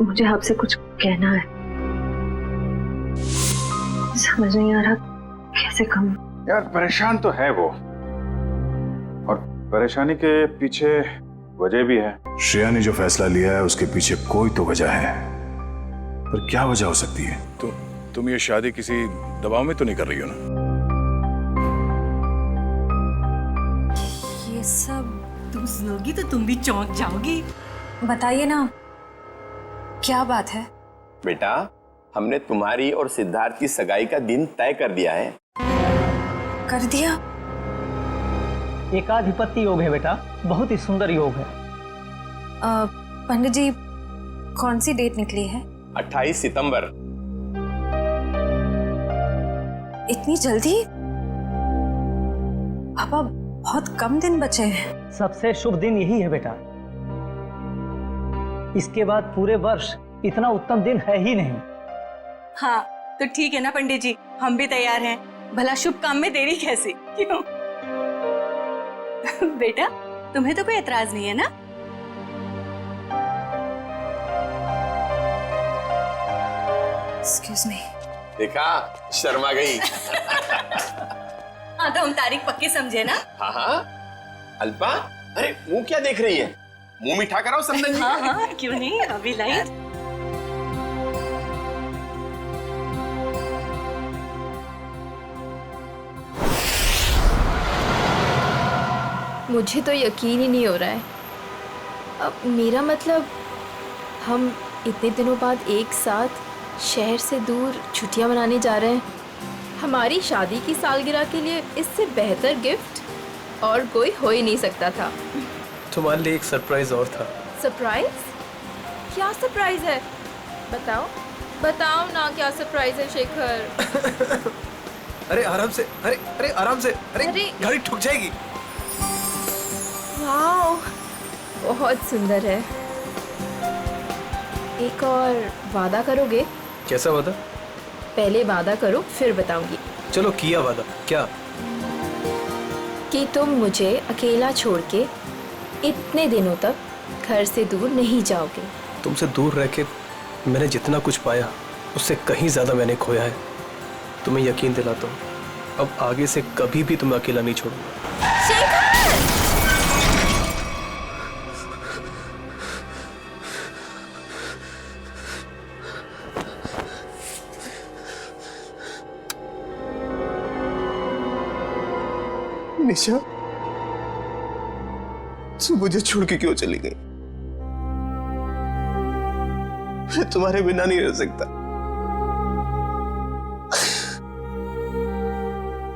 मुझे आपसे कुछ कहना है, समझ नहीं आ रहा कैसे कहूं। यार परेशान तो है वो, और परेशानी के पीछे वजह भी है। श्रेया ने जो फैसला लिया है उसके पीछे कोई तो वजह है, पर क्या वजह हो सकती है? तुम ये शादी किसी दबाव में तो नहीं कर रही हो ना? ये सब तुम सुनोगी तो तुम भी चौंक जाओगी। बताइए ना, क्या बात है? बेटा, हमने तुम्हारी और सिद्धार्थ की सगाई का दिन तय कर दिया है। कर दिया? एकाधिपत्य योग है बेटा, बहुत ही सुंदर योग है। पंडित जी, कौन सी डेट निकली है? 28 सितंबर। इतनी जल्दी? पापा, बहुत कम दिन बचे हैं। सबसे शुभ दिन यही है बेटा, इसके बाद पूरे वर्ष इतना उत्तम दिन है ही नहीं। हाँ तो ठीक है ना पंडित जी, हम भी तैयार हैं। भला शुभ काम में देरी कैसी, क्यों? बेटा, तुम्हें तो कोई एतराज नहीं है ना? Excuse me. देखा, शर्मा गई। हाँ तो हम तारीख पक्की समझे ना? हाँ हाँ। अल्पा, अरे मुंह क्या देख रही है? मुंह मीठा कराओ समदन जी। हाँ हाँ, क्यों नहीं, अभी लाइट। मुझे तो यकीन ही नहीं हो रहा है। अब मेरा मतलब, हम इतने दिनों बाद एक साथ शहर से दूर छुट्टियां मनाने जा रहे हैं। हमारी शादी की सालगिरह के लिए इससे बेहतर गिफ्ट और कोई हो ही नहीं सकता था। तुम्हारे लिए एक सरप्राइज और था। सरप्राइज? क्या सरप्राइज है? बताओ बताओ ना, क्या सरप्राइज है शेखर? अरे आराम से, अरे आराम से, अरे गाड़ी ठुक जाएगी। वाओ, बहुत सुंदर है। एक और वादा करोगे? कैसा वादा? पहले वादा करो फिर बताऊंगी। चलो किया वादा। क्या? कि तुम मुझे अकेला छोड़ के इतने दिनों तक घर से दूर नहीं जाओगे। तुमसे दूर रह के मैंने जितना कुछ पाया उससे कहीं ज्यादा मैंने खोया है। तुम्हें यकीन दिलाता हूँ, अब आगे से कभी भी तुम्हें अकेला नहीं छोड़ूंगा। शेखर! निशा, तू मुझे छोड़ के क्यों चली गई? मैं तुम्हारे बिना नहीं रह सकता।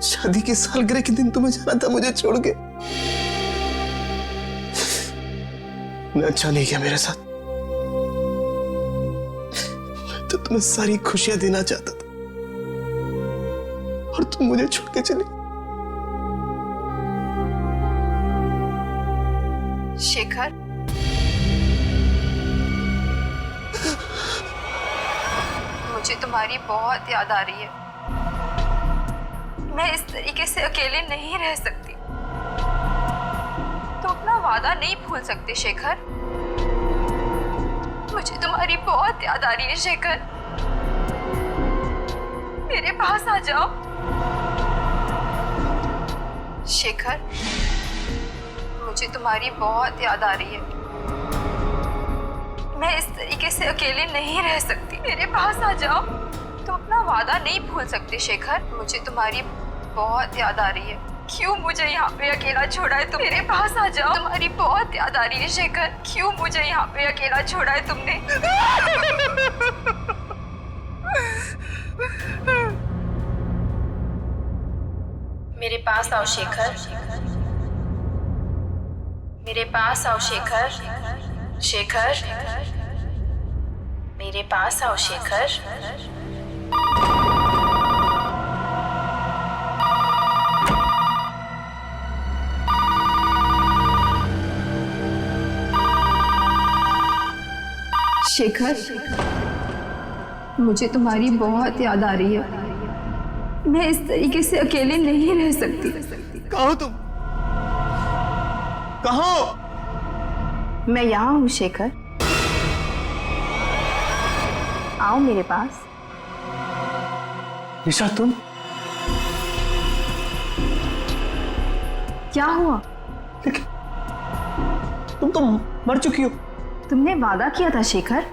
शादी की सालगिरह के दिन तुम्हें जाना था मुझे छोड़ के। मैं अच्छा नहीं किया मेरे साथ। मैं तो तुम्हें सारी खुशियां देना चाहता था और तुम मुझे छोड़ के चली। शेखर, मुझे तुम्हारी बहुत याद आ रही है। मैं इस तरीके से अकेले नहीं रह सकती। तो अपना वादा नहीं भूल सकते शेखर। मुझे तुम्हारी बहुत याद आ रही है शेखर। मेरे पास आ जाओ शेखर। मुझे तुम्हारी बहुत याद आ रही है। मैं इस तरीके से अकेले नहीं रह सकती। मेरे पास आ जाओ। तुम अपना वादा नहीं भूल सकते शेखर। मुझे तुम्हारी बहुत याद आ रही है। क्यों मुझे यहाँ पे अकेला छोड़ा है तुम? मेरे पास आ जाओ। तुम्हारी बहुत याद आ रही है शेखर। क्यों मुझे यहाँ पे अकेला छोड़ा है तुमने? मेरे पास आओ शेखर। मेरे पास आओ शेखर। शेखर, मेरे पास आओ शेखर। शेखर, मुझे तुम्हारी बहुत याद आ रही है। मैं इस तरीके से अकेले नहीं रह सकती। कहाँ हो तुम? कहाँ हो? मैं यहाँ हूँ शेखर। आओ मेरे पास। निशा तुम? क्या हुआ? तुम तो मर चुकी हो। तुमने वादा किया था शेखर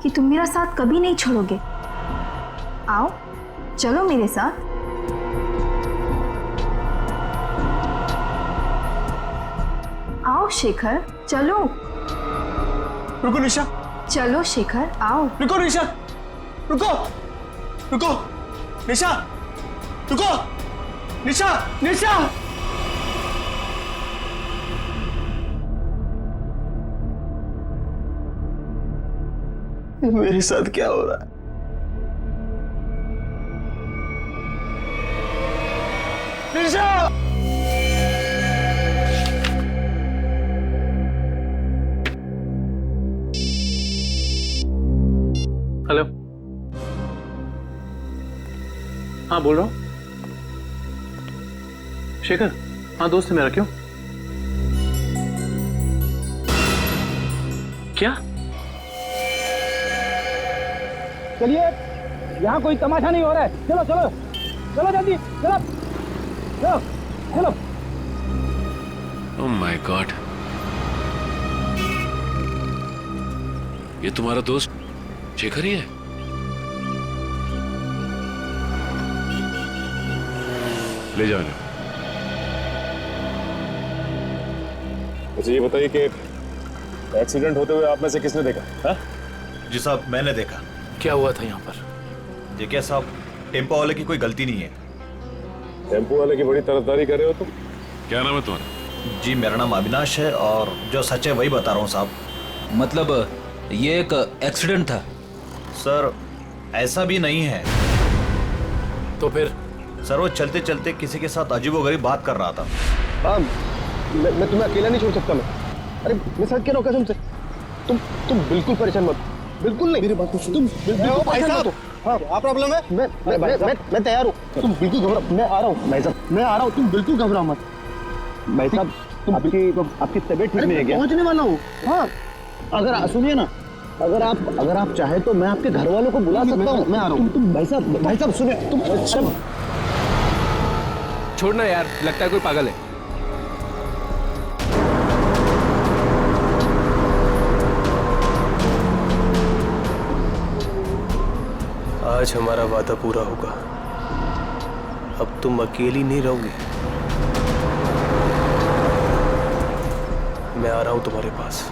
कि तुम मेरा साथ कभी नहीं छोड़ोगे। आओ, चलो मेरे साथ। आओ शेखर, चलो। रुको निशा, चलो शेखर, आओ। रुको निशा, रुको, रुको, निशा, रुको, निशा, निशा। मेरे साथ क्या हो रहा है? निशा! हेलो, हाँ बोल रहा हूँ। शेखर, हाँ दोस्त है मेरा। क्यों? क्या? चलिए, यहाँ कोई तमाशा नहीं हो रहा है। चलो चलो चलो जल्दी, चलो चलो चलो। ओह माय गॉड, ये तुम्हारा दोस्त शेखर ही है? ले जाओ। मुझे ये बताइए कि एक्सीडेंट होते हुए आप में से किसने देखा? हा? जी साहब, मैंने देखा। क्या हुआ था यहाँ पर? देखिए साहब, टेम्पो वाले की कोई गलती नहीं है। टेम्पो वाले की बड़ी तरफदारी कर रहे हो तुम। क्या नाम है तुम्हारा? जी मेरा नाम अविनाश है और जो सच है वही बता रहा हूँ साहब। मतलब ये एक एक्सीडेंट था? सर ऐसा भी नहीं है। तो फिर? सर वो चलते चलते किसी के साथ अजीबोगरीब बात कर रहा था। हाँ, मैं तुम्हें अकेला नहीं छोड़ सकता। अरे मैं सच कह रहा हूँ कसम से। तुम बिल्कुल परेशान मत, बिल्कुल नहीं। मेरी बात को सुनो। तुम बिल्कुल परेशान मत हो। हाँ, क्या प्रॉब्लम है? मैं तैयार हूँ। तुम बिल्कुल घबरा। मैं आ रहा हूँ भाई साहब, मैं आ रहा हूँ। तुम बिल्कुल घबरा मत भाई साहब। आपकी तबीयत ठीक नहीं है क्या? पहुँचने वाला हूँ। हाँ, अगर सुनिए ना, अगर आप चाहे तो मैं आपके घर वालों को बुला सकता हूँ। मैं आ रहा हूँ। तुम भाई साहब सुनिए। तुम छोड़ना यार, लगता है कोई पागल है। आज हमारा वादा पूरा होगा। अब तुम अकेली नहीं रहोगी। मैं आ रहा हूं तुम्हारे पास।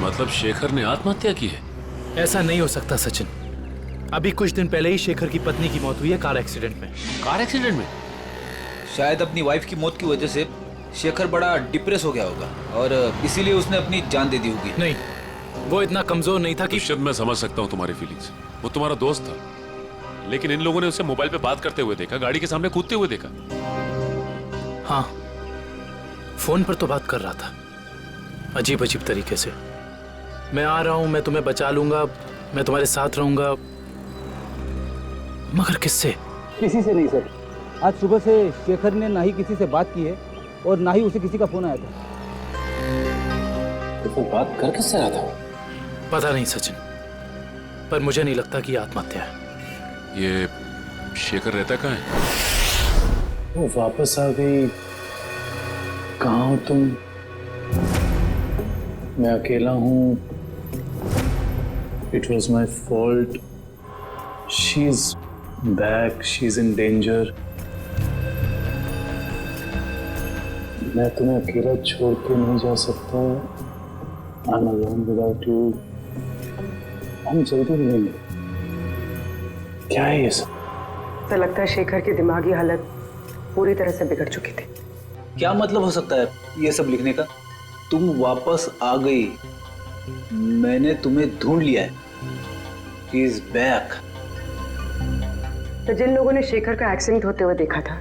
मतलब शेखर ने आत्महत्या की है? ऐसा नहीं हो सकता सचिन। अभी कुछ दिन पहले ही शेखर की पत्नी की मौत हुई है कार एक्सीडेंट में। कार एक्सीडेंट में? शायद अपनी वाइफ की मौत की वजह से शेखर बड़ा डिप्रेस हो गया होगा और इसीलिए उसने अपनी जान दे दी होगी। नहीं, वो इतना कमजोर नहीं था कि। शायद मैं समझ सकता हूँ तुम्हारी फीलिंग्स। वो तुम्हारा दोस्त था, लेकिन इन लोगों ने उसे मोबाइल पे बात करते हुए देखा, गाड़ी के सामने कूदते हुए देखा। हाँ, फोन पर तो बात कर रहा था, अजीब अजीब तरीके से। मैं आ रहा हूं, मैं तुम्हें बचा लूंगा, मैं तुम्हारे साथ रहूंगा। मगर किससे? किसी से नहीं सर। आज सुबह से शेखर ने ना ही किसी से बात की है और ना ही उसे किसी का फोन आया था। तो बात कर किससे रहा था? पता नहीं सचिन, पर मुझे नहीं लगता कि आत्महत्या है। ये शेखर रहता कहाँ है? वो वापस आ गई। कहाँ हो तुम? मैं अकेला हूँ। It was my fault. She's back. She's in danger. मैं तुम्हें अकेला छोड़ के नहीं जा सकता। I'm alone without you. हम जल्दी मिलेंगे। क्या है ये सब? तो लगता है शेखर की दिमागी हालत पूरी तरह से बिगड़ चुकी थी। क्या मतलब हो सकता है ये सब लिखने का? तुम वापस आ गई, मैंने तुम्हें ढूंढ लिया है। He is back. तो जिन लोगों ने शेखर का एक्सीडेंट होते हुए देखा था,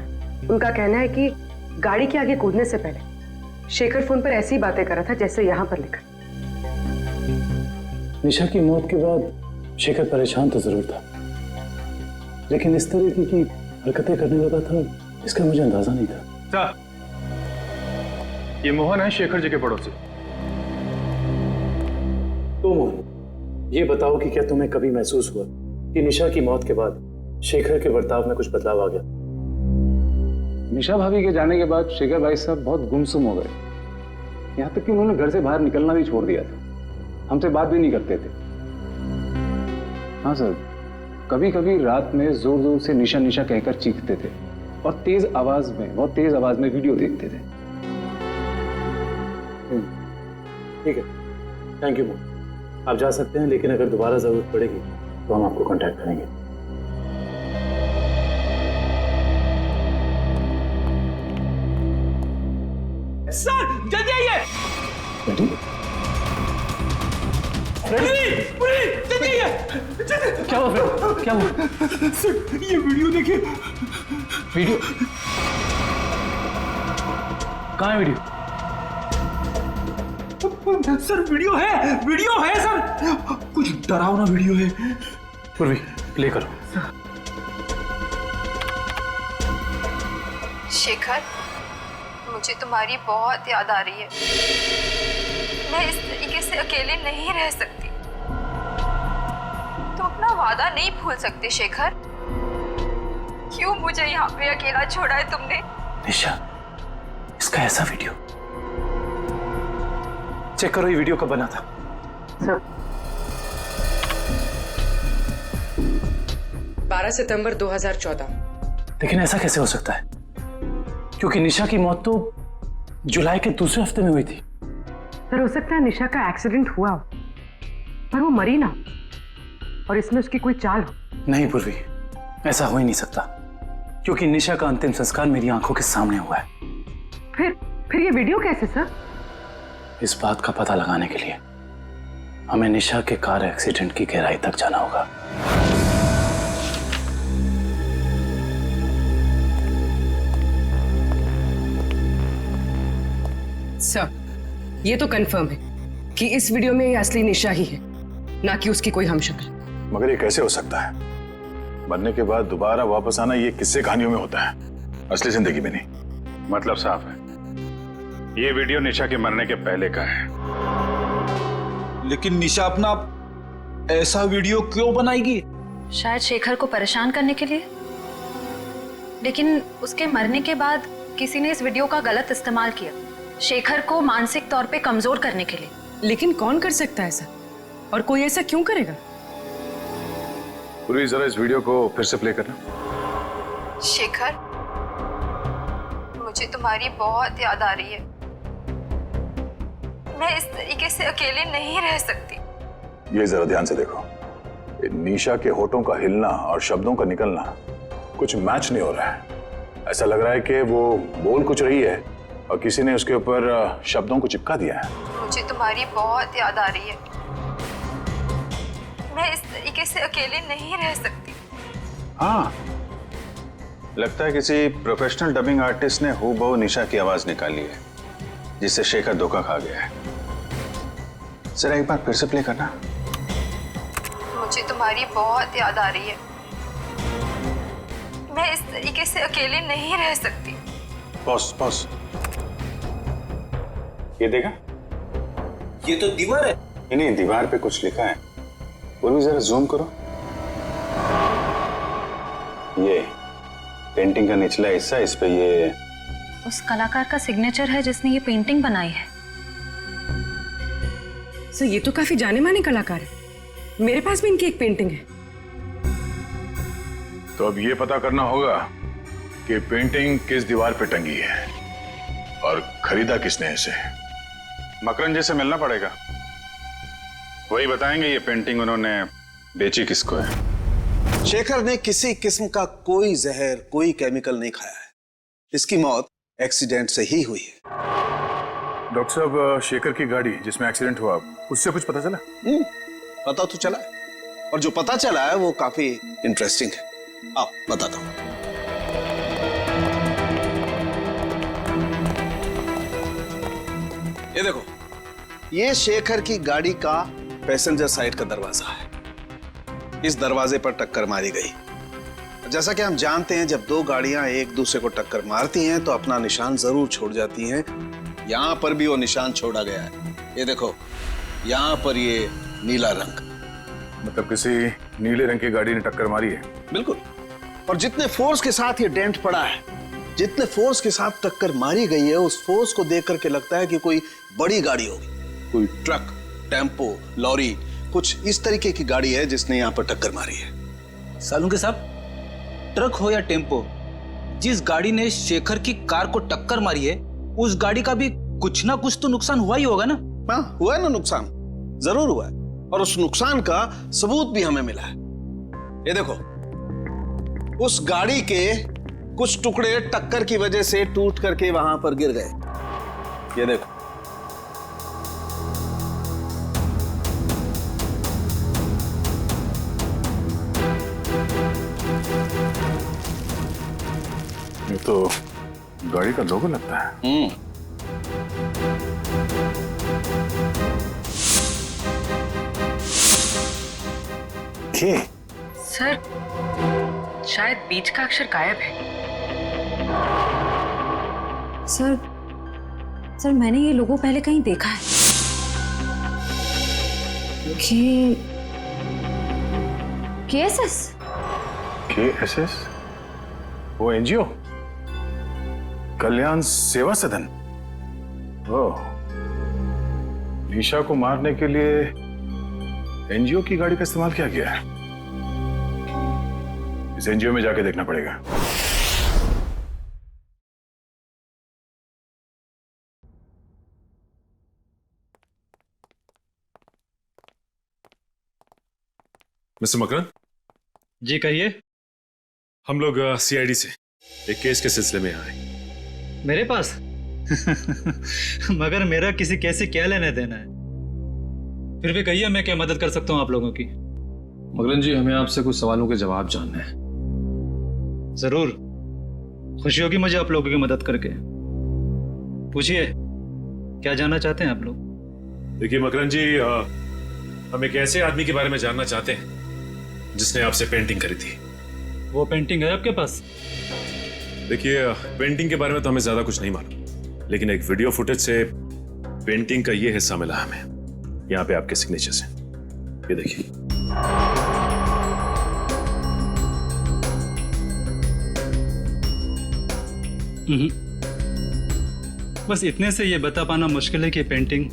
उनका कहना है कि गाड़ी के आगे कूदने से पहले शेखर फोन पर ऐसी बातें कर रहा था जैसे यहाँ पर लिखा। निशा की मौत के बाद शेखर परेशान तो जरूर था, लेकिन इस तरीके की हरकतें करने लगा था इसका मुझे अंदाजा नहीं था। ये मोहन है शेखर जी के पड़ोसी। तो मोहन, ये बताओ कि क्या तुम्हें कभी महसूस हुआ कि निशा की मौत के बाद शेखर के बर्ताव में कुछ बदलाव आ गया? निशा भाभी के जाने के बाद शेखर भाई साहब बहुत गुमसुम हो गए, यहाँ तक कि उन्होंने घर से बाहर निकलना भी छोड़ दिया था, हमसे बात भी नहीं करते थे। हाँ सर, कभी कभी रात में जोर जोर से निशा निशा कहकर चीखते थे और बहुत तेज आवाज में वीडियो देखते थे। ठीक है, थैंक यू मोहन, आप जा सकते हैं, लेकिन अगर दोबारा जरूरत पड़ेगी तो हम आपको कांटेक्ट करेंगे। सर जल्दी आइए। पुलिस जल्दी आइए। क्या हुआ फ्रेंड, क्या हुआ? सर ये वीडियो देखिए। वीडियो कहाँ है? वीडियो सर वीडियो है सर, कुछ डरावना वीडियो है। पूर्वी प्ले करो। शेखर, मुझे तुम्हारी बहुत याद आ रही है। मैं इस तरीके से अकेले नहीं रह सकती। तुम अपना वादा नहीं भूल सकते शेखर। क्यों मुझे यहाँ पे अकेला छोड़ा है तुमने? निशा, इसका ऐसा वीडियो चेक करो, ये वीडियो कब बना था? सर 12 सितंबर 2014। लेकिन ऐसा कैसे हो सकता है, क्योंकि निशा की मौत तो जुलाई के दूसरे हफ्ते में हुई थी। सर हो सकता है निशा का एक्सीडेंट हुआ हो, पर वो मरी ना, और इसमें उसकी कोई चाल हो। नहीं पूर्वी, ऐसा हो ही नहीं सकता, क्योंकि निशा का अंतिम संस्कार मेरी आंखों के सामने हुआ है। फिर ये वीडियो कैसे सर? इस बात का पता लगाने के लिए हमें निशा के कार एक्सीडेंट की गहराई तक जाना होगा। सर ये तो कंफर्म है कि इस वीडियो में ये असली निशा ही है, ना कि उसकी कोई हमशक्ल। मगर ये कैसे हो सकता है? मरने के बाद दोबारा वापस आना ये किस्से कहानियों में होता है, असली जिंदगी में नहीं। मतलब साफ है, ये वीडियो निशा के मरने के पहले का है। लेकिन निशा अपना ऐसा वीडियो क्यों बनाएगी? शायद शेखर को परेशान करने के लिए, लेकिन उसके मरने के बाद किसी ने इस वीडियो का गलत इस्तेमाल किया, शेखर को मानसिक तौर पे कमजोर करने के लिए। लेकिन कौन कर सकता है ऐसा, और कोई ऐसा क्यों करेगा? पूरी जरा इस वीडियो को फिर से प्ले करना। शेखर, मुझे तुम्हारी बहुत याद आ रही है। मैं इस तरीके से अकेले नहीं रह सकती। ये जरा ध्यान से देखो, निशा के होठों का हिलना और शब्दों का निकलना कुछ मैच नहीं हो रहा है। ऐसा लग रहा है कि वो बोल कुछ रही है और किसी ने उसके ऊपर शब्दों को चिपका दिया है। मुझे तुम्हारी बहुत याद आ रही है। मैं इस तरीके से अकेले नहीं रह सकती। हाँ, लगता है किसी प्रोफेशनल डबिंग आर्टिस्ट ने हूबहू निशा की आवाज निकाली है, जिससे शेखर धोखा खा गया है। जरा एक बार फिर से प्ले करना। मुझे तुम्हारी बहुत याद आ रही है। मैं इस तरीके से अकेले नहीं रह सकती। Pause pause. ये देखा? ये तो दीवार है। नहीं, दीवार पे कुछ लिखा है। वो भी जरा जूम करो। ये पेंटिंग का निचला हिस्सा, इस पे ये उस कलाकार का सिग्नेचर है जिसने ये पेंटिंग बनाई है। सर ये तो काफी जाने माने कलाकार है, मेरे पास भी इनकी एक पेंटिंग है। तो अब ये पता करना होगा कि पेंटिंग किस दीवार पे टंगी है और खरीदा किसने इसे। मकरन जी से मिलना पड़ेगा, वही बताएंगे ये पेंटिंग उन्होंने बेची किसको है। शेखर ने किसी किस्म का कोई जहर, कोई केमिकल नहीं खाया है। इसकी मौत एक्सीडेंट से ही हुई है। डॉक्टर साहब, शेखर की गाड़ी जिसमें एक्सीडेंट हुआ, उससे कुछ पता चला? पता तो चला है, और जो पता चला है वो काफी इंटरेस्टिंग है। आओ बताता हूँ। ये देखो, ये शेखर की गाड़ी का पैसेंजर साइड का दरवाजा है। इस दरवाजे पर टक्कर मारी गई। जैसा कि हम जानते हैं, जब दो गाड़ियां एक दूसरे को टक्कर मारती हैं तो अपना निशान जरूर छोड़ जाती हैं। यहां पर भी वो निशान छोड़ा गया है। ये देखो, यहां पर ये नीला रंग, मतलब किसी नीले रंग की गाड़ी ने टक्कर मारी है। बिल्कुल। और जितने फोर्स के साथ ये डेंट पड़ा है, जितने फोर्स के साथ टक्कर मारी गई है, उस फोर्स को देख करके लगता है कि कोई बड़ी गाड़ी होगी, कोई ट्रक, टेम्पो, लॉरी, कुछ इस तरीके की गाड़ी है जिसने यहाँ पर टक्कर मारी है। सालुंके साहब, ट्रक हो या टेम्पो, जिस गाड़ी ने शेखर की कार को टक्कर मारी है, उस गाड़ी का भी कुछ ना कुछ तो नुकसान हुआ ही होगा ना? हाँ, हुआ है ना नुकसान, जरूर हुआ है। और उस नुकसान का सबूत भी हमें मिला है। ये देखो, उस गाड़ी के कुछ टुकड़े टक्कर की वजह से टूट करके वहां पर गिर गए। ये देखो, ये तो गाड़ी का लोगो लगता है। सर, शायद बीच का अक्षर गायब है। सर मैंने ये लोगो पहले कहीं देखा है। KSS? KSS? वो एनजीओ, कल्याण सेवा सदन। ओह, निशा को मारने के लिए एनजीओ की गाड़ी का इस्तेमाल किया गया है। इस एनजीओ में जाके देखना पड़ेगा। मिस्टर मकरन जी, कहिए। हम लोग सीआईडी से एक केस के सिलसिले में आए। मेरे पास मगर मेरा किसी केस से क्या लेना देना है? फिर भी कहिए, मैं क्या मदद कर सकता हूँ आप लोगों की? मकरन जी, हमें आपसे कुछ सवालों के जवाब जानने हैं। जरूर, खुशी होगी मुझे आप लोगों की मदद करके। पूछिए, क्या जानना चाहते हैं आप लोग? देखिए मकरन जी, हम एक ऐसे आदमी के बारे में जानना चाहते हैं जिसने आपसे पेंटिंग करी थी। वो पेंटिंग है आपके पास? देखिए, पेंटिंग के बारे में तो हमें ज्यादा कुछ नहीं मालूम, लेकिन एक वीडियो फुटेज से पेंटिंग का ये हिस्सा मिला हमें। यहाँ पे आपके सिग्नेचर्स हैं, ये देखिए। बस इतने से ये बता पाना मुश्किल है कि पेंटिंग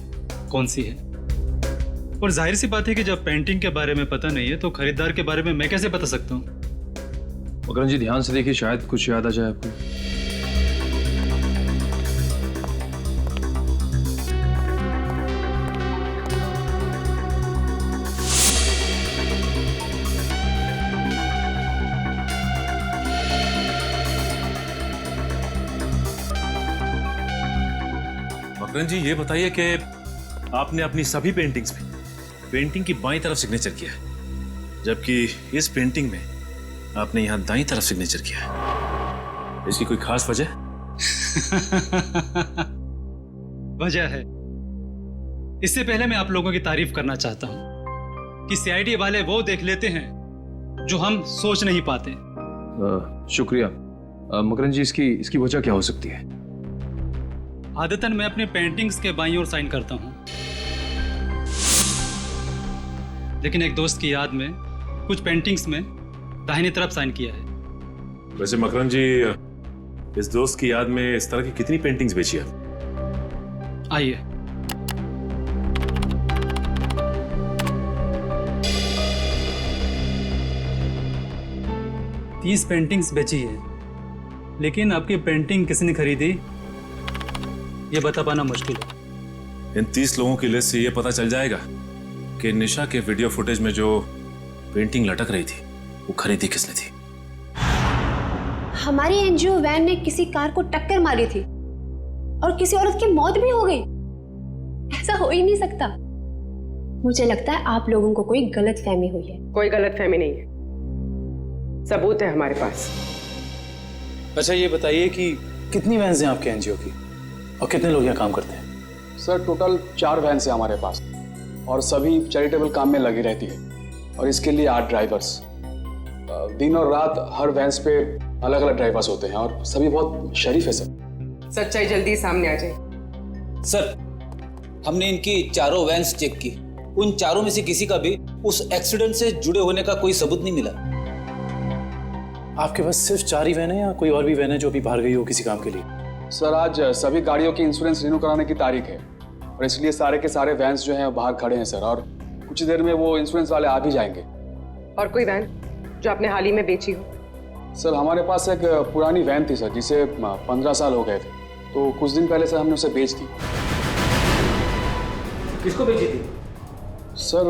कौन सी है। और जाहिर सी बात है कि जब पेंटिंग के बारे में पता नहीं है तो खरीदार के बारे में मैं कैसे बता सकता हूँ? मकरन जी, ध्यान से देखिए, शायद कुछ याद आ जाए आपको। मकरन जी, ये बताइए कि आपने अपनी सभी पेंटिंग्स में पेंटिंग की बाईं तरफ सिग्नेचर किया है, जबकि इस पेंटिंग में आपने यहां दाईं तरफ सिग्नेचर किया है। इसकी कोई खास वजह? वजह है। इससे पहले मैं आप लोगों की तारीफ करना चाहता हूं कि सीआईडी वाले वो देख लेते हैं जो हम सोच नहीं पाते। शुक्रिया। मकरन जी, इसकी वजह क्या हो सकती है? आदतन मैं अपने पेंटिंग्स के बाईं ओर साइन करता हूं, लेकिन एक दोस्त की याद में कुछ पेंटिंग्स में दाहिनी तरफ साइन किया है। वैसे मकरन जी, इस दोस्त की याद में इस तरह की कितनी पेंटिंग्स बेची है? आइए, तीस पेंटिंग्स बेची है, लेकिन आपकी पेंटिंग किसने खरीदी ये बता पाना मुश्किल है। इन 30 लोगों की लिस्ट से ये पता चल जाएगा कि निशा के वीडियो फुटेज में जो पेंटिंग लटक रही थी वो खरीदी किसने थी। हमारी एनजीओ वैन ने किसी कार को टक्कर मारी थी और किसी औरत की मौत भी हो गई। ऐसा हो ही नहीं सकता। मुझे लगता है आप लोगों को कोई गलतफहमी हुई है। कोई गलतफहमी नहीं है। सबूत है हमारे पास। अच्छा ये बताइए कि कितनी वैन्स हैं आपके एनजीओ की और कितने लोग यहाँ काम करते हैं? सर टोटल 4 वैन्स हैं हमारे पास और सभी चैरिटेबल काम में लगी रहती है और इसके लिए 8 ड्राइवर्स। दिन और रात हर वैन्स पे अलग अलग ड्राइवर्स होते हैं और सभी बहुत शरीफ है सर। सच्चाई जल्दी सामने आ जाए। सर हमने इनकी चारों वैन्स चेक की, उन चारों में से किसी का भी उस एक्सीडेंट से जुड़े होने का कोई सबूत नहीं मिला। आपके पास सिर्फ 4 ही वैन है या कोई और भी वैन है जो अभी बाहर गई हो किसी काम के लिए? सर आज सभी गाड़ियों की इंश्योरेंस रिन्यू कराने की तारीख है और इसलिए सारे के सारे वैन्स जो हैं बाहर खड़े हैं सर, और कुछ देर में वो इंश्योरेंस वाले आ भी जाएंगे। और कोई वैन जो आपने हाल ही में बेची हो? सर हमारे पास एक पुरानी वैन थी सर, जिसे 15 साल हो गए थे, तो कुछ दिन पहले सर हमने उसे बेच दी। किसको बेची थी? सर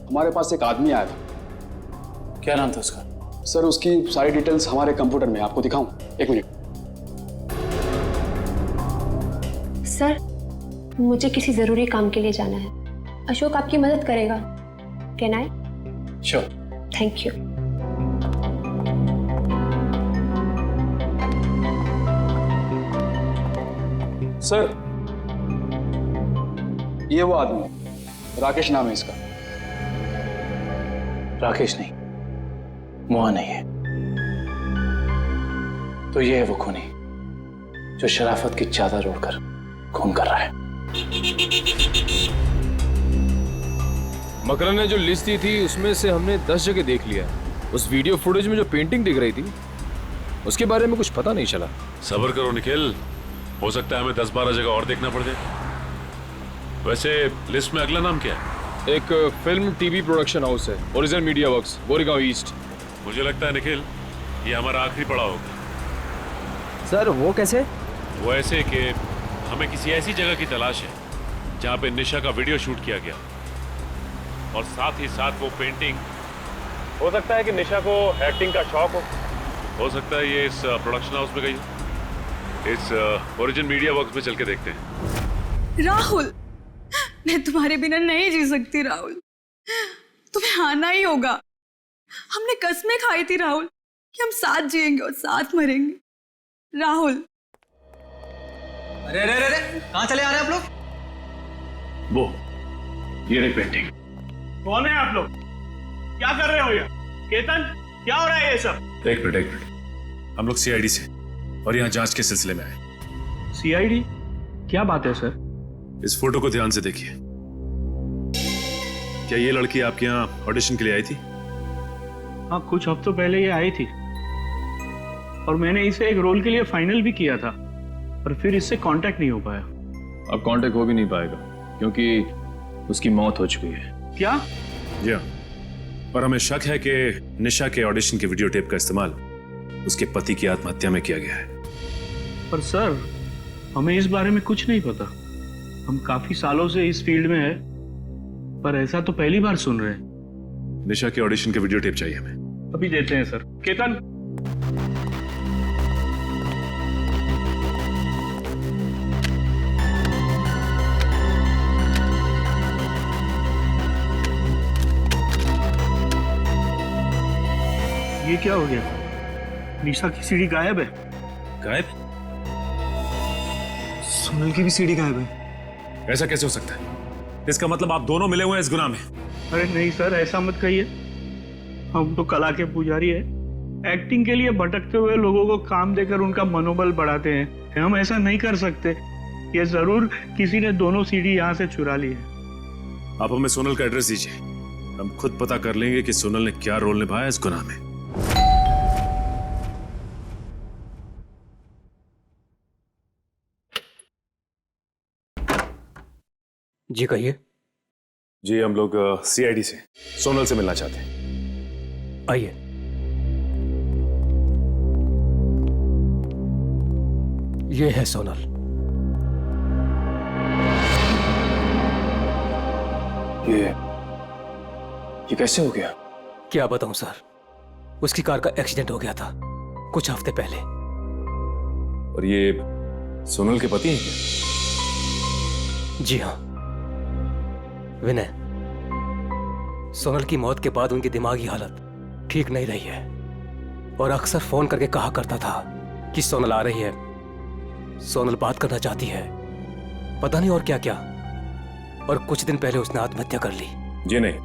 हमारे पास एक आदमी आया था। क्या नाम था उसका? सर उसकी सारी डिटेल्स हमारे कंप्यूटर में, आपको दिखाऊं? 1 मिनट। सर मुझे किसी जरूरी काम के लिए जाना है, अशोक आपकी मदद करेगा। Can I? Sure. Thank you. Sir ये वो आदमी है, राकेश नाम है इसका। राकेश नहीं, मोहन नहीं है, तो ये है वो खूनी जो शराफत की चादर ओढ़कर खून कर रहा है। मकरन ने जो लिस्ट दी थी उसमें से हमने 10 जगह देख लिया। उस वीडियो फुटेज में जो पेंटिंग दिख रही थी उसके बारे में कुछ पता नहीं चला। सब्र करो निखिल, हो सकता है हमें 10-12 जगह और देखना पड़ जाए। वैसे लिस्ट में अगला नाम क्या है? एक फिल्म टीवी प्रोडक्शन हाउस है, original media works, Goregaon east. मुझे लगता है निखिल ये हमारा आखिरी पड़ाव होगा। सर वो कैसे? वो ऐसे कि हमें किसी ऐसी जगह की तलाश है जहाँ पे निशा का वीडियो शूट किया गया और साथ ही साथ वो पेंटिंग। हो सकता है कि निशा को एक्टिंग का शौक हो सकता है ये इस प्रोडक्शन हाउस में गई हो। इस ओरिजिन मीडिया वर्क्स में चल के देखते हैं। राहुल, मैं तुम्हारे बिना नहीं जी सकती राहुल, तुम्हें आना ही होगा। हमने कसमें खाई थी राहुल कि हम साथ जिएंगे और साथ मरेंगे। राहुल। अरे अरे अरे कहाँ चले आ रहे हैं आप लोग? वो ये रही पेंटिंग। कौन है आप लोग? क्या कर रहे हो ये? केतन, क्या हो रहा है ये सब? एक मिनट। हम लोग सीआईडी से और यहाँ जांच के सिलसिले में आए। सीआईडी? क्या बात है सर? इस फोटो को ध्यान से देखिए। क्या ये लड़की आपके यहाँ ऑडिशन के लिए आई थी? हाँ, कुछ हफ्तों पहले ये आई थी और मैंने इसे एक रोल के लिए फाइनल भी किया था, पर फिर इससे कांटेक्ट नहीं हो पाया। अब कांटेक्ट हो भी नहीं पाएगा क्योंकि उसकी मौत हो चुकी है। क्या? जी हाँ, और हमें शक है कि निशा के ऑडिशन के वीडियो टेप का इस्तेमाल उसके पति की आत्महत्या में किया गया है। पर सर हमें इस बारे में कुछ नहीं पता। हम काफी सालों से इस फील्ड में है, पर ऐसा तो पहली बार सुन रहे हैं। निशा के ऑडिशन के वीडियो टेप चाहिए हमें। अभी देते हैं सर। केतन, ये क्या हो गया? निशा की सीडी गायब है। गायब? सुनील की भी सीडी गायब है। ऐसा कैसे हो सकता है? इसका मतलब आप दोनों मिले हुए हैं इस गुनाह में। अरे नहीं सर, ऐसा मत कहिए। हम तो कला के पुजारी है, एक्टिंग के लिए भटकते हुए लोगों को काम देकर उनका मनोबल बढ़ाते हैं। हम ऐसा नहीं कर सकते। ये जरूर किसी ने दोनों सीडी यहाँ से चुरा ली है। आप हमें सोनल का एड्रेस दीजिए, हम खुद पता कर लेंगे कि सोनल ने क्या रोल निभाया इस गुनाह में। जी कहिए। जी हम लोग सीआईडी से सोनल से मिलना चाहते हैं। आइए। ये है सोनल। ये कैसे हो गया? क्या बताऊं सर, उसकी कार का एक्सीडेंट हो गया था कुछ हफ्ते पहले। और ये सोनल के पति हैं क्या? जी हाँ, विनय। सोनल की मौत के बाद उनकी दिमागी हालत ठीक नहीं रही है। और अक्सर फोन करके कहा करता था कि सोनल आ रही है, सोनल बात करना चाहती है, पता नहीं और क्या क्या। और कुछ दिन पहले उसने आत्महत्या कर ली। जी नहीं,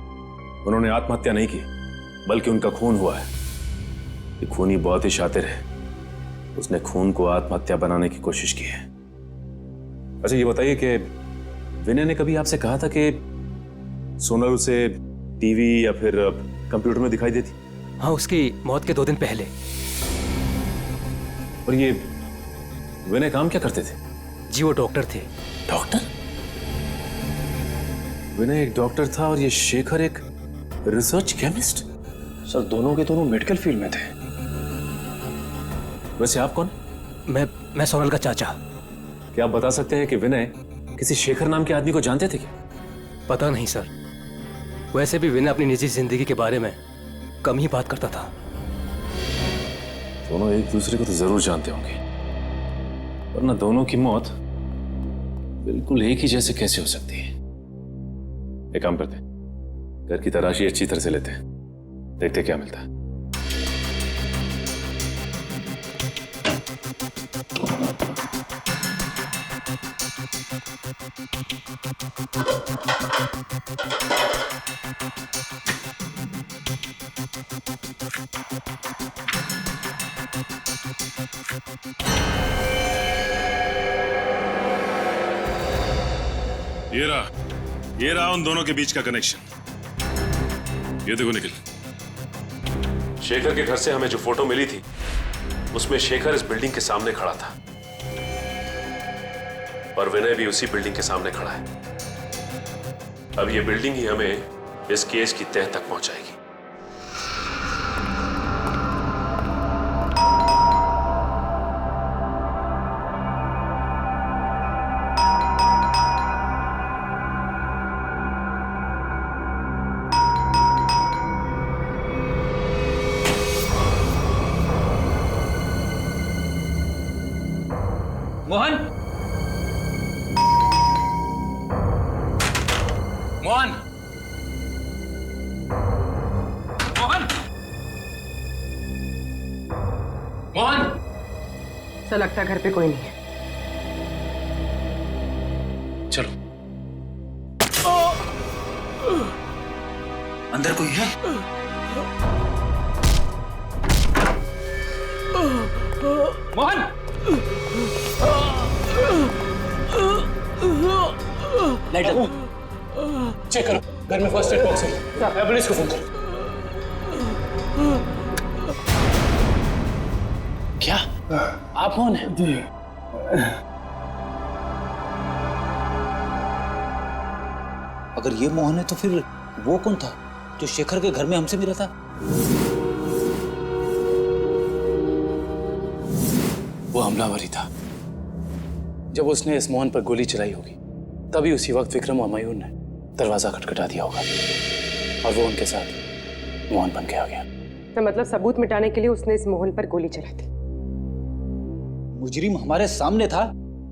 उन्होंने आत्महत्या नहीं की, बल्कि उनका खून हुआ है। ये खूनी बहुत ही शातिर है, उसने खून को आत्महत्या बनाने की कोशिश की है। अच्छा ये बताइए कि विनय ने कभी आपसे कहा था कि सोनल उसे टीवी या फिर कंप्यूटर में दिखाई देती? हाँ, उसकी मौत के 2 दिन पहले। और ये विनय काम क्या करते थे? जी वो डॉक्टर थे। डॉक्टर? विनय एक डॉक्टर था और ये शेखर एक रिसर्च केमिस्ट? सर दोनों के दोनों मेडिकल फील्ड में थे। वैसे आप कौन? मैं सोनल का चाचा। क्या आप बता सकते हैं कि विनय किसी शेखर नाम के आदमी को जानते थे क्या? पता नहीं सर, वैसे भी विनय अपनी निजी जिंदगी के बारे में कम ही बात करता था। दोनों एक दूसरे को तो जरूर जानते होंगे, वरना दोनों की मौत बिल्कुल एक ही जैसे कैसे हो सकती है? एक काम करते हैं, घर की तलाशी अच्छी तरह से लेते हैं, देखते क्या मिलता है। ये रहा उन दोनों के बीच का कनेक्शन। ये देखो निखिल, शेखर के घर से हमें जो फोटो मिली थी उसमें शेखर इस बिल्डिंग के सामने खड़ा था और विनय भी उसी बिल्डिंग के सामने खड़ा है। अब ये बिल्डिंग ही हमें इस केस की तह तक पहुंचाएगी। मोहन, मोहन, मोहन, मोहन। ऐसा लगता है घर पे कोई नहीं है। चलो, अंदर कोई है? मोहन, लाइट चेक करो, घर में फर्स्ट एड बॉक्स है, एम्बुलेंस को फोन करो। क्या आप कौन हैं? अगर ये मोहन है तो फिर वो कौन था जो शेखर के घर में हमसे मिला था? वो हमलावर ही था। जब उसने इस मोहन पर गोली चलाई होगी तभी उसी वक्त विक्रम और मयूर ने दरवाजा खटखटा दिया होगा और वो उनके साथ मोहन बन के आ गया। तो मतलब सबूत मिटाने के लिए उसने इस मोहन पर गोली चलाई थी। मुजरिम हमारे सामने था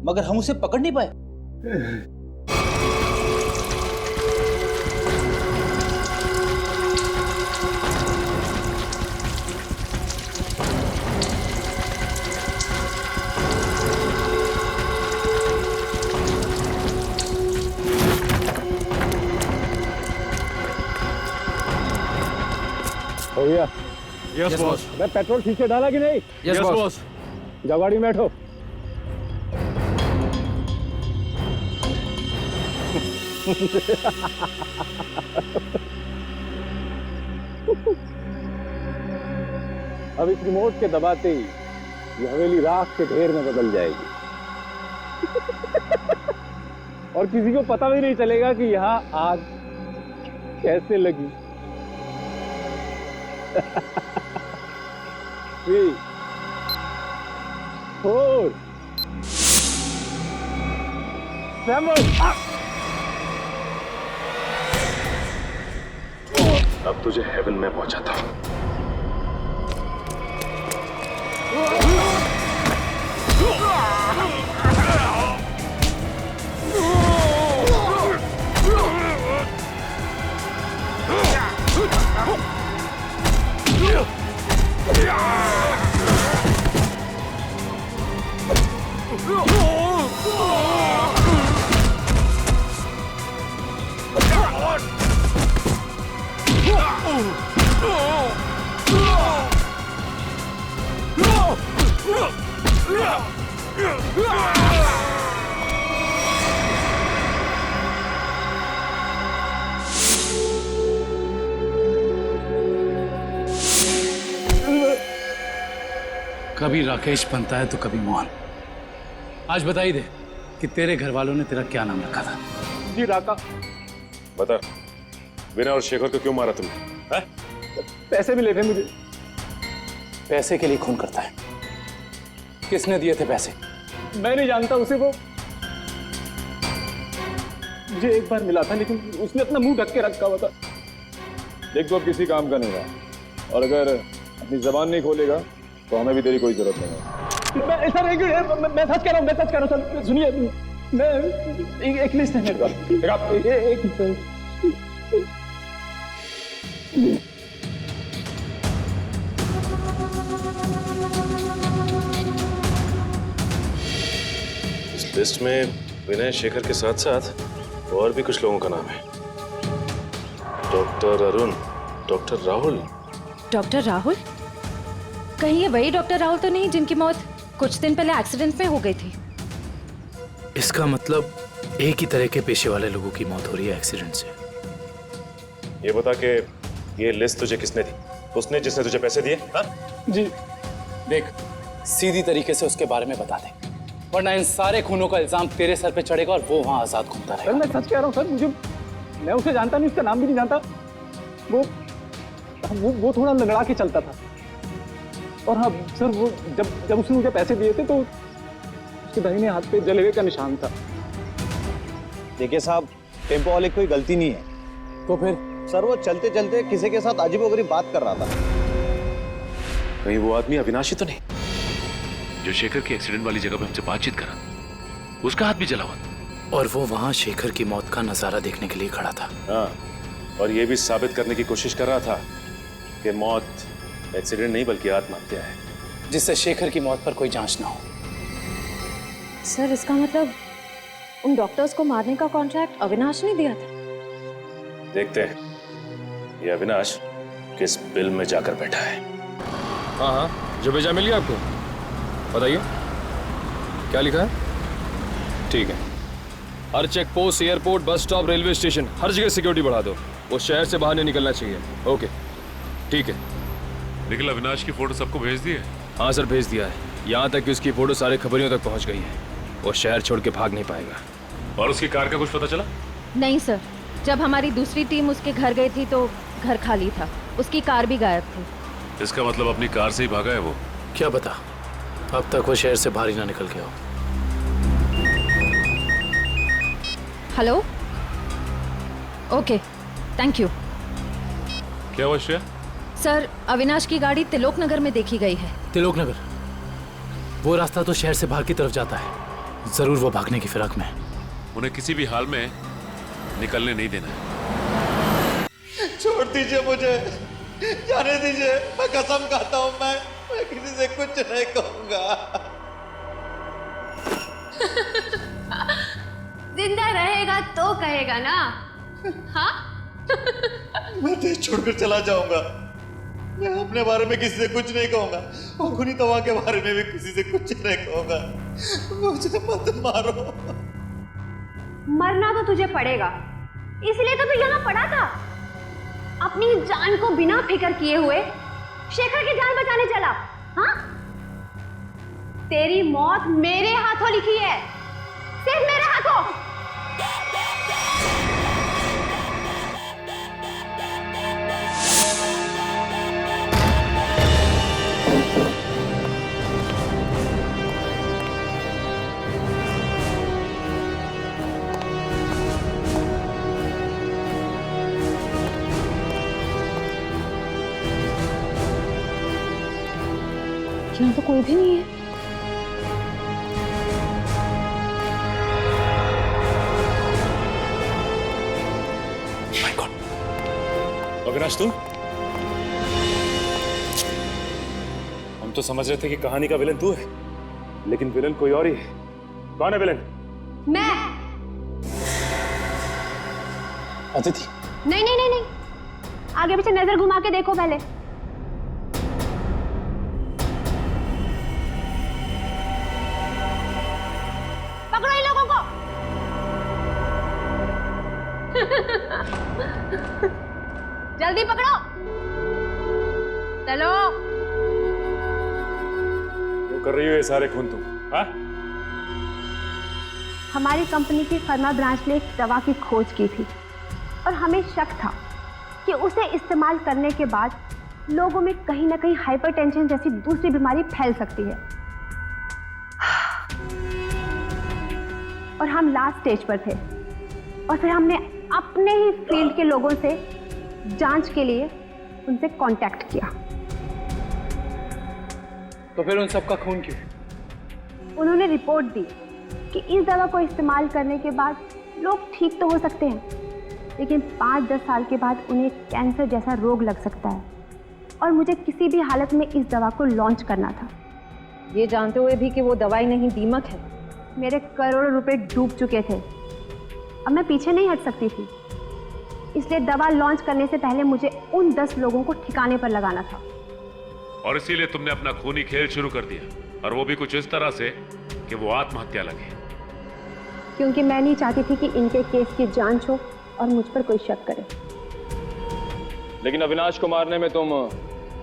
मगर हम उसे पकड़ नहीं पाए। भैया, यस बॉस। मैं पेट्रोल ठीक से डाला कि नहीं? Yes boss. जाओ गाड़ी में बैठो। अब इस रिमोट के दबाते ही ये हवेली राख के ढेर में बदल जाएगी और किसी को पता भी नहीं चलेगा कि यहाँ आग कैसे लगी। 3, 4, 7। अब तुझे हेवन में पहुंचाता हूं। Yeah! कभी राकेश बनता है तो कभी मोहन। आज बता ही दे कि तेरे घर वालों ने तेरा क्या नाम रखा था। जी राका। बता, विनय और शेखर को क्यों मारा तुमने? पैसे मिले थे मुझे। पैसे के लिए खून करता है? किसने दिए थे पैसे? मैं नहीं जानता उसे, वो मुझे एक बार मिला था लेकिन उसने अपना मुंह ढक के रखा हुआ था। देख तो अब किसी काम का नहीं रहा, और अगर अपनी जबान नहीं खोलेगा तो हमें भी तेरी कोई जरूरत नहीं है। मैं सच कह रहा हूँ, मैं सच कह रहा हूँ सर, सुनिए, मैं एक लिस्ट है मेरे पास। इस लिस्ट में विनय शेखर के साथ साथ और भी कुछ लोगों का नाम है। Doctor Arun, doctor Rahul. Doctor Rahul? कहीं ये वही डॉक्टर राहुल तो नहीं जिनकी मौत कुछ दिन पहले एक्सीडेंट में हो गई थी? इसका मतलब एक ही तरह के पेशे वाले लोगों की मौत हो रही है एक्सीडेंट से। ये बता के ये लिस्ट तुझे किसने दी? उसने जिसने तुझे पैसे दिए? हाँ? जी देख, सीधी तरीके से उसके बारे में बता दे, वरना इन सारे खूनों का इल्जाम तेरे सर पे चढ़ेगा और वो वहां आजाद घूमता रहेगा। मैं सच कह रहा हूँ सर, मैं उसे जानता नहीं, उसका नाम भी नहीं जानता। वो थोड़ा लंगड़ा के चलता था। और हाँ सर, वो जब उसने मुझे पैसे दिए थे तो उसके दाहिने हाथ पे जले हुए का निशान था। देखिए साहब, टेम्पो वाले की कोई गलती नहीं है। तो फिर? सर वो चलते चलते किसी के साथ अजीबोगरीब बात कर रहा था। कहीं वो आदमी अविनाश ही तो नहीं जो शेखर के एक्सीडेंट वाली जगह पे हमसे बातचीत करा? उसका हाथ भी जला हुआ। और वो वहां शेखर की मौत का नजारा देखने के लिए खड़ा था। हाँ, और ये भी साबित करने की कोशिश कर रहा था कि मौत एक्सीडेंट नहीं बल्कि आत्महत्या है, जिससे शेखर की मौत पर कोई जांच ना हो। सर इसका मतलब उन डॉक्टर्स को मारने का कॉन्ट्रैक्ट अविनाश ने दिया था? देखते हैं ये अविनाश किस बिल में जाकर बैठा है। हाँ हाँ, जो भेजा मिल गया आपको? बताइए क्या लिखा है? ठीक है, हर check post, airport, bus stop, railway station, हर जगह सिक्योरिटी बढ़ा दो। वो शहर से बाहर नहीं निकलना चाहिए। ओके ठीक है। निखिल, अविनाश की फोटो सबको भेज दी है? हाँ सर, भेज दिया है। यहाँ तक कि उसकी फोटो सारे खबरियों तक पहुँच गई है। वो शहर छोड़ के भाग नहीं पाएगा। और उसकी कार का कुछ पता चला? नहीं सर, जब हमारी दूसरी टीम उसके घर गई थी तो घर खाली था, उसकी कार भी गायब थी। इसका मतलब अपनी कार से ही भागा है वो? क्या पता, अब तक वो शहर से बाहर ही ना निकल गया हो। Hello, okay, thank you. क्या हुआ श्रेया? सर, अविनाश की गाड़ी तिलोक नगर में देखी गई है। तिलोक नगर? वो रास्ता तो शहर से बाहर की तरफ जाता है। जरूर वो भागने की फिराक में। उन्हें किसी भी हाल में निकलने नहीं देना है। छोड़ दीजिए मुझे, जाने दीजिए। मैं कसम खाता हूँ, मैं किसी से कुछ नहीं कहूंगा। जिंदा रहेगा तो कहेगा ना? हाँ? मैं देश छोड़कर चला जाऊंगा। मैं अपने बारे में किसी से कुछ नहीं कहूंगा और खुनी तवा के बारे में भी किसी से कुछ नहीं कहूंगा। मुझे मत मारो। मरना तो तुझे पड़ेगा, इसलिए तो तू यहाँ पड़ा था। अपनी जान को बिना फिक्र किए हुए शेखर की जान बचाने चला। हाँ? तेरी मौत मेरे हाथों लिखी है, सिर्फ मेरे हाथों। यहाँ तो कोई भी नहीं है। अविनाश, तू? हम तो समझ रहे थे कि कहानी का विलन तू है, लेकिन विलन कोई और ही है। कौन है विलन? मैं। अदिति? नहीं नहीं नहीं नहीं, आगे पीछे नजर घुमा के देखो पहले। पकड़ो इन लोगों को। जल्दी पकड़ो, चलो। कर रही हो ये सारे खून तुम? हाँ? हमारी कंपनी की फर्मा ब्रांच ने एक दवा की खोज की थी और हमें शक था कि उसे इस्तेमाल करने के बाद लोगों में कहीं ना कहीं हाइपरटेंशन जैसी दूसरी बीमारी फैल सकती है और हम लास्ट स्टेज पर थे और फिर हमने अपने ही फील्ड के लोगों से जांच के लिए उनसे कांटेक्ट किया। तो फिर उन सबका खून क्यों? उन्होंने रिपोर्ट दी कि इस दवा को इस्तेमाल करने के बाद लोग ठीक तो हो सकते हैं, लेकिन 5-10 साल के बाद उन्हें कैंसर जैसा रोग लग सकता है और मुझे किसी भी हालत में इस दवा को लॉन्च करना था, ये जानते हुए भी कि वो दवाई नहीं दीमक है। मेरे करोड़ों रुपए डूब चुके थे, अब मैं पीछे नहीं हट सकती थी, इसलिए दवा लॉन्च करने से पहले मुझे उन 10 लोगों को ठिकाने पर लगाना था। और इसीलिए तुमने अपना खूनी खेल शुरू कर दिया, और वो भी कुछ इस तरह से कि वो आत्महत्या लगे। क्योंकि मैं नहीं चाहती थी कि इनके केस की जांच हो और मुझ पर कोई शक करे। लेकिन अविनाश को मारने में तुम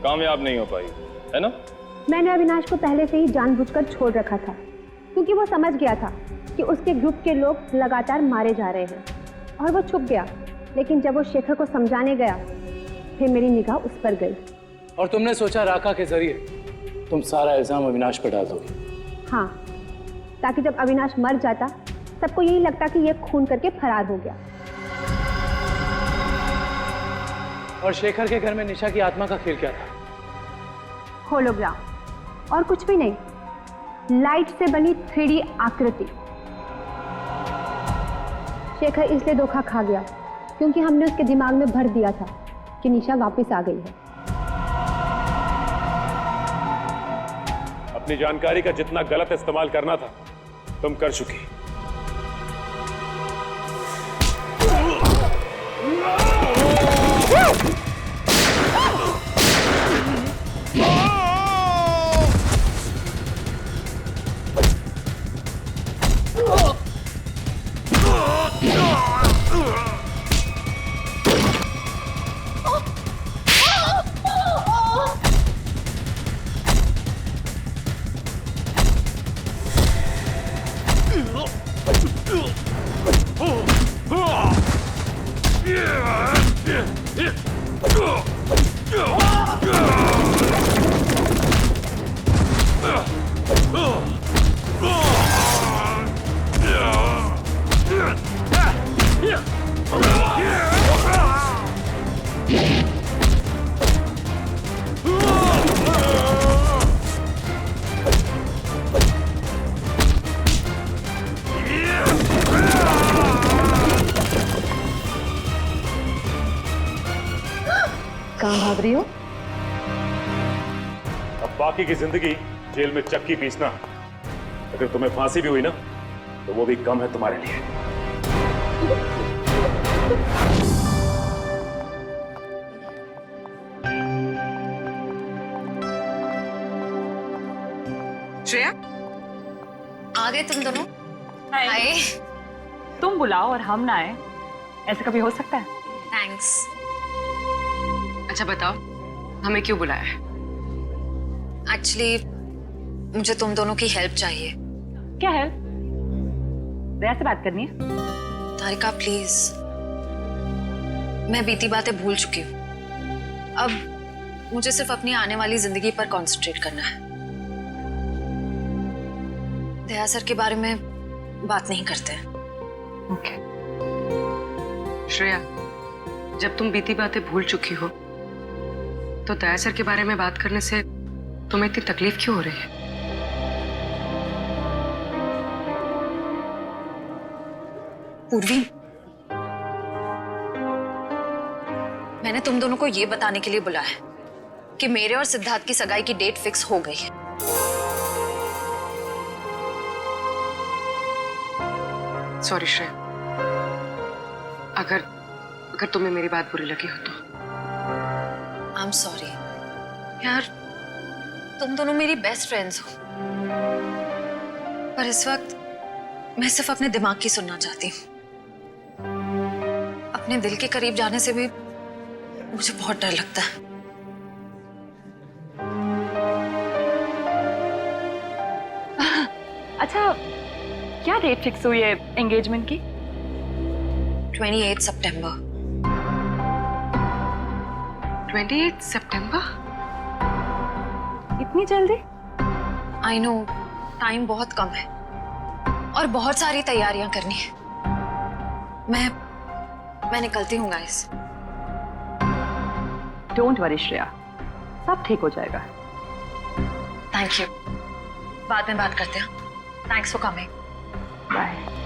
कामयाब नहीं हो पाई, है ना? मैंने अविनाश को पहले से ही जानबूझकर छोड़ रखा था, क्योंकि वो समझ गया था कि उसके ग्रुप के लोग लगातार मारे जा रहे हैं और वो छुप गया। लेकिन जब वो शेखर को समझाने गया, फिर मेरी निगाह उस पर गई। और तुमने सोचा राका के जरिए तुम सारा इल्जाम अविनाश पर डाल दोगे? हाँ, ताकि जब अविनाश मर जाता सबको यही लगता कि ये खून करके फरार हो गया। और शेखर के घर में निशा की आत्मा का खेल क्या था? होलोग्राम, और कुछ भी नहीं, लाइट से बनी 3D आकृति। शेखर इसलिए धोखा खा गया क्योंकि हमने उसके दिमाग में भर दिया था कि निशा वापस आ गई है। अपनी जानकारी का जितना गलत इस्तेमाल करना था तुम कर चुकी। कहाँ भाग रही हो? अब बाकी की जिंदगी जेल में चक्की पीसना। अगर तुम्हें फांसी भी हुई ना तो वो भी कम है तुम्हारे लिए। श्रेया, आ गए तुम दोनों? हाय। तुम बुलाओ और हम ना आए, ऐसा कभी हो सकता है? थैंक्स। अच्छा बताओ, हमें क्यों बुलाया है? एक्चुअली मुझे तुम दोनों की हेल्प चाहिए। क्या हेल्प? दया से बात करनी है? तारिका प्लीज, मैं बीती बातें भूल चुकी हूँ। अब मुझे सिर्फ अपनी आने वाली जिंदगी पर कंसंट्रेट करना है। दया सर के बारे में बात नहीं करते हैं। ओके। श्रेया, जब तुम बीती बातें भूल चुकी हो तो दया सर के बारे में बात करने से तुम्हें इतनी तकलीफ क्यों हो रही है? पूर्वी, मैंने तुम दोनों को ये बताने के लिए बुलाया है कि मेरे और सिद्धार्थ की सगाई की डेट फिक्स हो गई है। सॉरी श्रेया, अगर तुम्हें मेरी बात बुरी लगी हो तो। आई एम सॉरी यार, तुम दोनों मेरी बेस्ट फ्रेंड्स हो, पर इस वक्त मैं सिर्फ अपने दिमाग की सुनना चाहती हूँ। अपने दिल के करीब जाने से भी मुझे बहुत डर लगता है। अच्छा, क्या डेट फिक्स हुई है एंगेजमेंट की? 28 सितंबर। 28 सितंबर? इतनी जल्दी? आई नो, टाइम बहुत कम है और बहुत सारी तैयारियां करनी है। मैं निकलती हूँ गाइस। डोंट वरी श्रेया, सब ठीक हो जाएगा। थैंक यू, बाद में बात करते हैं। Thanks for coming. बाय।